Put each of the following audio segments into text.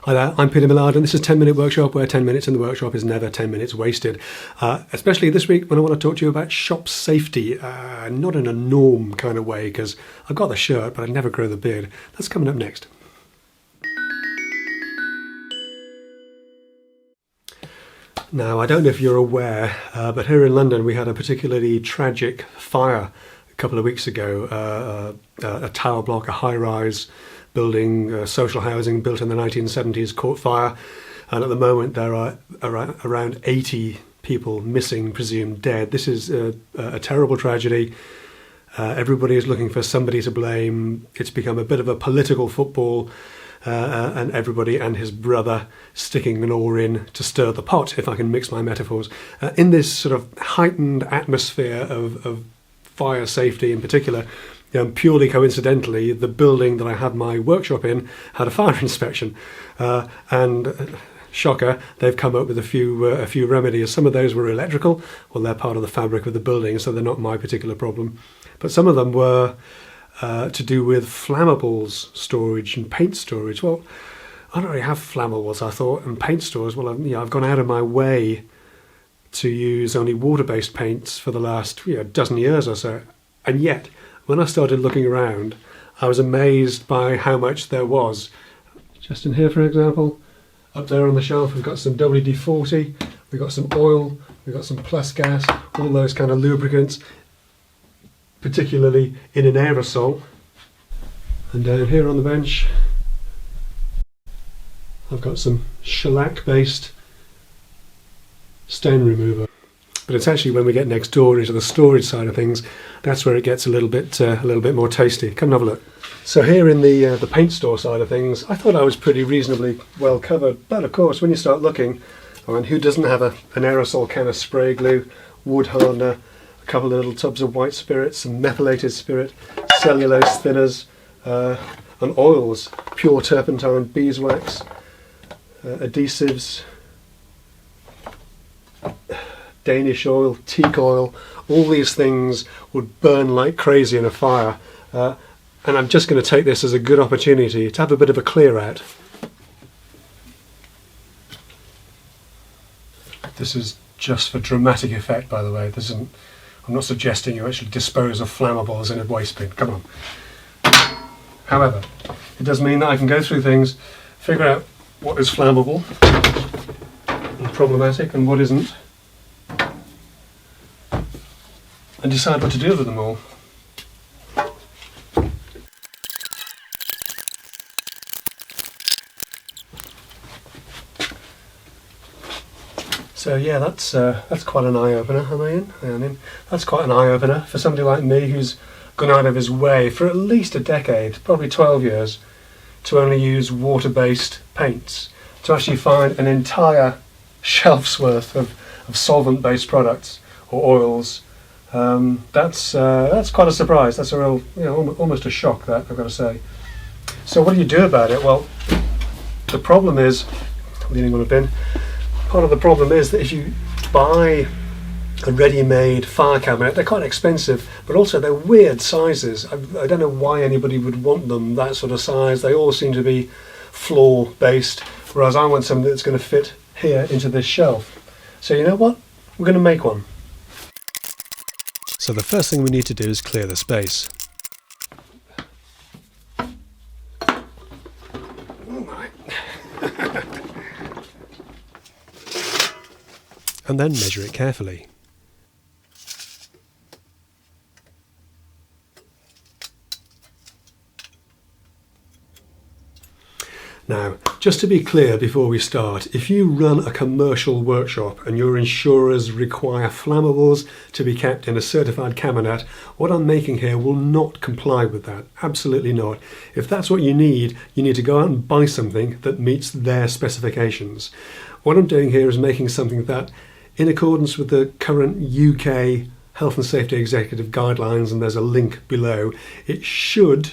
Hi there, I'm Peter Millard and this is 10 Minute Workshop, where 10 minutes in the workshop is never 10 minutes wasted. Especially this week when I want to talk to you about shop safety, not in a norm kind of way, because I've got the shirt but I never grow the beard. That's coming up next. Now, I don't know if you're aware, but here in London we had a particularly tragic fire a couple of weeks ago. A tower block, a high-rise building, social housing built in the 1970s, caught fire, and at the moment there are around 80 people missing, presumed dead. This is a terrible tragedy. Everybody is looking for somebody to blame. It's become a bit of a political football, and everybody and his brother sticking an oar in to stir the pot, if I can mix my metaphors. In this sort of heightened atmosphere of fire safety in particular, purely coincidentally, the building that I had my workshop in had a fire inspection, and shocker, they've come up with a few remedies. Some of those were electrical. Well, they're part of the fabric of the building, so they're not my particular problem. But some of them were to do with flammables storage and paint storage. Well, I don't really have flammables, I thought, and paint stores. Well, I've gone out of my way to use only water-based paints for the last dozen years or so, and yet when I started looking around, I was amazed by how much there was. Just in here, for example, up there on the shelf, we've got some WD-40, we've got some oil, we've got some plus gas, all those kind of lubricants, particularly in an aerosol. And down here on the bench, I've got some shellac-based stain remover. But it's actually when we get next door into the storage side of things, that's where it gets a little bit more tasty. Come and have a look. So here in the paint store side of things, I thought I was pretty reasonably well covered. But of course, when you start looking, who doesn't have an aerosol can of spray glue, wood hardener, a couple of little tubs of white spirit, some methylated spirit, cellulose thinners, and oils, pure turpentine, beeswax, adhesives, Danish oil, teak oil, all these things would burn like crazy in a fire. And I'm just going to take this as a good opportunity to have a bit of a clear out. This is just for dramatic effect, by the way. I'm not suggesting you actually dispose of flammables in a waste bin. Come on. However, it does mean that I can go through things, figure out what is flammable and problematic and what isn't, and decide what to do with them all. So yeah, that's quite an eye-opener. Am I in? I am in. That's quite an eye-opener for somebody like me who's gone out of his way for at least a decade, probably 12 years, to only use water-based paints, to actually find an entire shelf's worth of solvent-based products or oils. That's quite a surprise. That's a real, almost a shock, that I've got to say. So what do you do about it? Well, the problem is, I'm leaning on a bin. Part of the problem is that if you buy a ready-made fire cabinet, they're quite expensive, but also they're weird sizes. I don't know why anybody would want them that sort of size. They all seem to be floor-based, whereas I want something that's going to fit here into this shelf. So you know what? We're going to make one. So the first thing we need to do is clear the space. And then measure it carefully. Now, just to be clear before we start, if you run a commercial workshop and your insurers require flammables to be kept in a certified cabinet, what I'm making here will not comply with that. Absolutely not. If that's what you need to go out and buy something that meets their specifications. What I'm doing here is making something that, in accordance with the current UK Health and Safety Executive Guidelines, and there's a link below, it should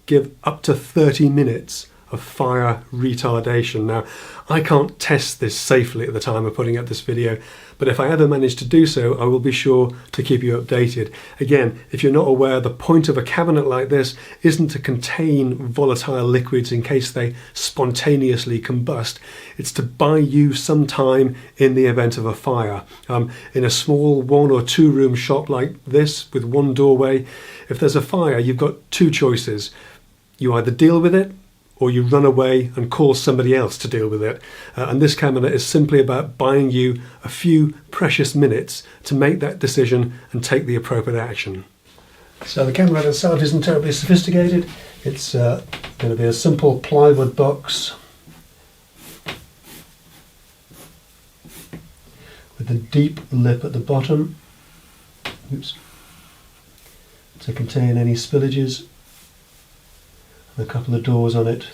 give up to 30 minutes of fire retardation. Now, I can't test this safely at the time of putting up this video, but if I ever manage to do so, I will be sure to keep you updated. Again, if you're not aware, the point of a cabinet like this isn't to contain volatile liquids in case they spontaneously combust. It's to buy you some time in the event of a fire. In a small 1 or 2 room shop like this with one doorway, if there's a fire, you've got 2 choices. You either deal with it or you run away and call somebody else to deal with it. And this cabinet is simply about buying you a few precious minutes to make that decision and take the appropriate action. So the cabinet itself isn't terribly sophisticated. It's going to be a simple plywood box with a deep lip at the bottom. Oops. To contain any spillages. A couple of doors on it.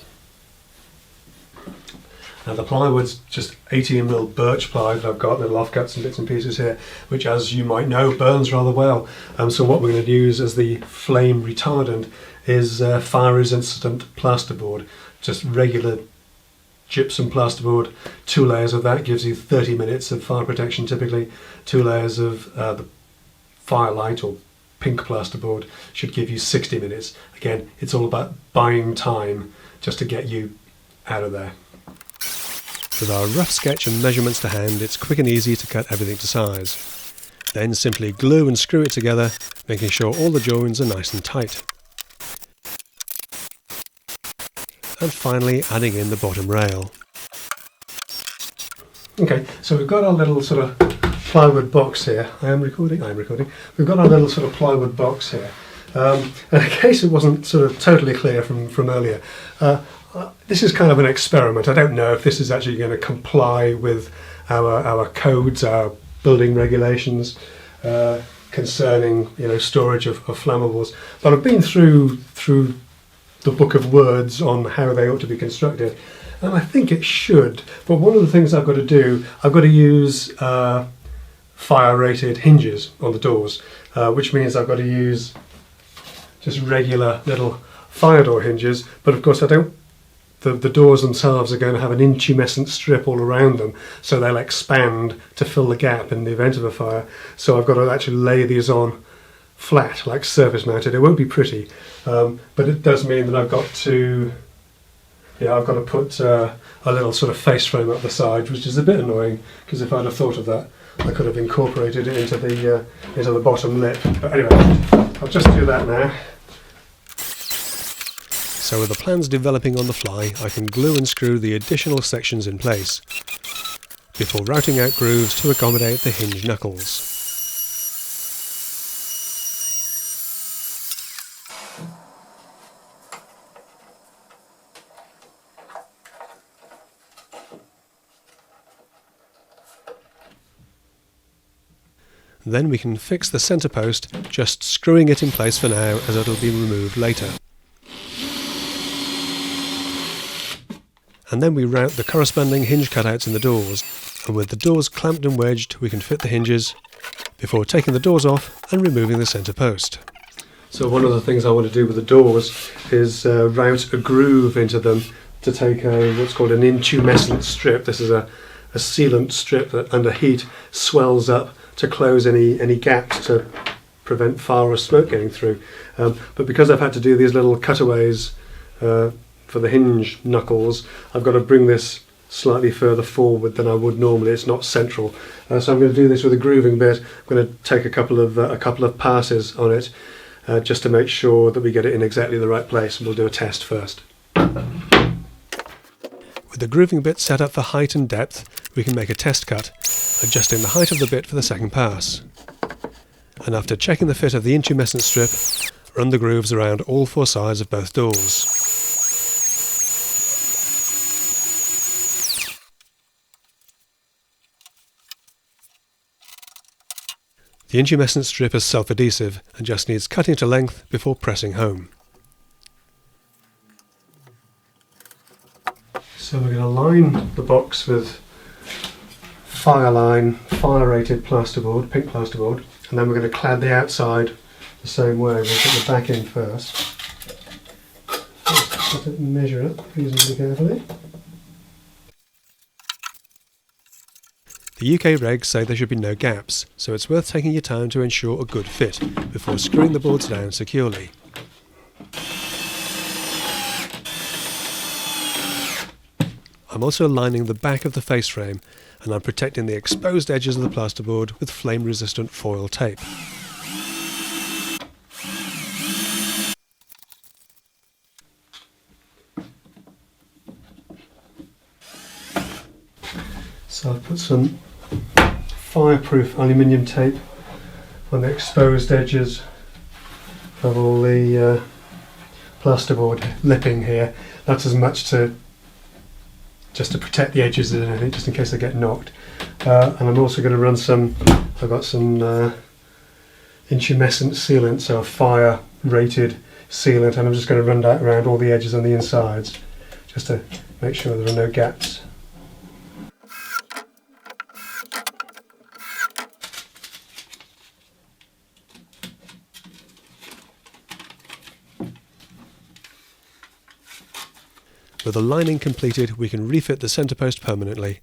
Now the plywood's just 18mm birch ply that I've got, little offcuts and bits and pieces here, which, as you might know, burns rather well. So what we're going to use as the flame retardant is fire resistant plasterboard, just regular gypsum plasterboard. 2 layers of that gives you 30 minutes of fire protection typically. 2 layers of the firelight or pink plasterboard should give you 60 minutes. Again, it's all about buying time just to get you out of there. With our rough sketch and measurements to hand, it's quick and easy to cut everything to size. Then simply glue and screw it together, making sure all the joins are nice and tight. And finally adding in the bottom rail. Okay, so we've got our little sort of plywood box here. I'm recording. We've got our little sort of plywood box here. And in case it wasn't sort of totally clear from earlier, this is kind of an experiment. I don't know if this is actually going to comply with our codes, our building regulations concerning storage of flammables. But I've been through the book of words on how they ought to be constructed, and I think it should. But one of the things I've got to do, I've got to use fire rated hinges on the doors, which means I've got to use just regular little fire door hinges, but of course the doors themselves are going to have an intumescent strip all around them, so they'll expand to fill the gap in the event of a fire. So I've got to actually lay these on flat, like surface mounted. It won't be pretty, but it does mean that I've got to put a little sort of face frame up the side, which is a bit annoying, because if I'd have thought of that, I could have incorporated it into the bottom lip. But anyway, I'll just do that now. So with the plans developing on the fly, I can glue and screw the additional sections in place, before routing out grooves to accommodate the hinge knuckles. Then we can fix the centre post, just screwing it in place for now, as it'll be removed later. And then we route the corresponding hinge cutouts in the doors, and with the doors clamped and wedged we can fit the hinges, before taking the doors off and removing the centre post. So one of the things I want to do with the doors is route a groove into them to take what's called an intumescent strip. This is a sealant strip that under heat swells up to close any gaps to prevent fire or smoke getting through. But because I've had to do these little cutaways for the hinge knuckles, I've got to bring this slightly further forward than I would normally. It's not central, so I'm going to do this with a grooving bit. I'm going to take a couple of passes on it just to make sure that we get it in exactly the right place, and we'll do a test first. With the grooving bit set up for height and depth, we can make a test cut, adjusting the height of the bit for the second pass. And after checking the fit of the intumescent strip, run the grooves around all 4 sides of both doors. The intumescent strip is self-adhesive and just needs cutting to length before pressing home. So we're going to line the box with fire-rated plasterboard, pink plasterboard, and then we're going to clad the outside the same way. We'll put the back in first. Let it measure up reasonably carefully. The UK regs say there should be no gaps, so it's worth taking your time to ensure a good fit before screwing the boards down securely. I'm also lining the back of the face frame, and I'm protecting the exposed edges of the plasterboard with flame-resistant foil tape. So I've put some fireproof aluminium tape on the exposed edges of all the plasterboard lipping here. That's as much just to protect the edges as anything, just in case they get knocked. And I'm also going to run I've got some Intumescent sealant, so a fire rated sealant, and I'm just going to run that around all the edges on the insides just to make sure there are no gaps. With the lining completed, we can refit the centre post permanently,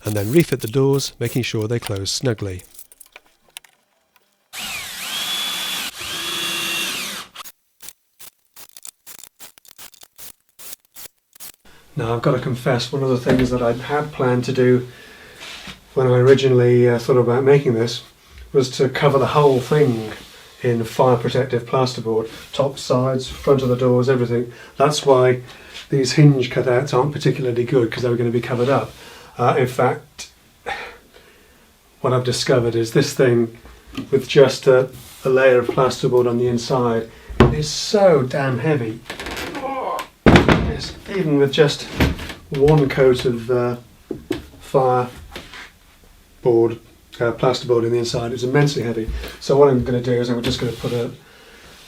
and then refit the doors, making sure they close snugly. Now I've got to confess, one of the things that I had planned to do when I originally thought about making this was to cover the whole thing in fire protective plasterboard, top, sides, front of the doors, everything. That's why these hinge cutouts aren't particularly good, because they were going to be covered up. In fact, what I've discovered is this thing with just a layer of plasterboard on the inside is so damn heavy. Even with just one coat of plasterboard in the inside, it's immensely heavy. So what I'm going to do is I'm just going to put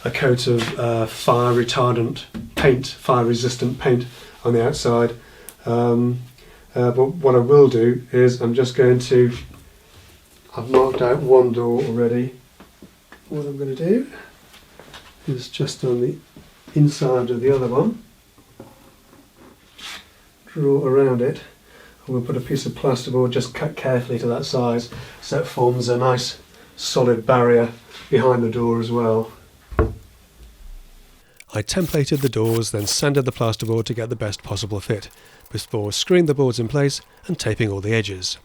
a coat of fire retardant paint, fire resistant paint on the outside. But what I will do is I've marked out one door already. What I'm going to do is just on the inside of the other one, draw around it, and we'll put a piece of plasterboard just cut carefully to that size, so it forms a nice solid barrier behind the door as well. I templated the doors, then sanded the plasterboard to get the best possible fit, before screwing the boards in place and taping all the edges.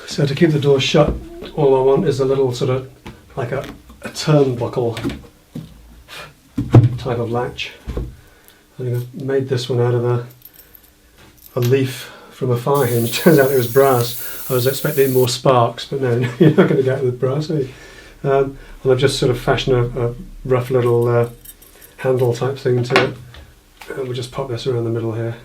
So to keep the door shut, all I want is a little sort of like a turnbuckle type of latch. I made this one out of a leaf from a fire hinge. Turns out it was brass. I was expecting more sparks, but no, you're not going to get it with brass, are you? And I've just sort of fashioned a rough little handle type thing to it. And we'll just pop this around the middle here.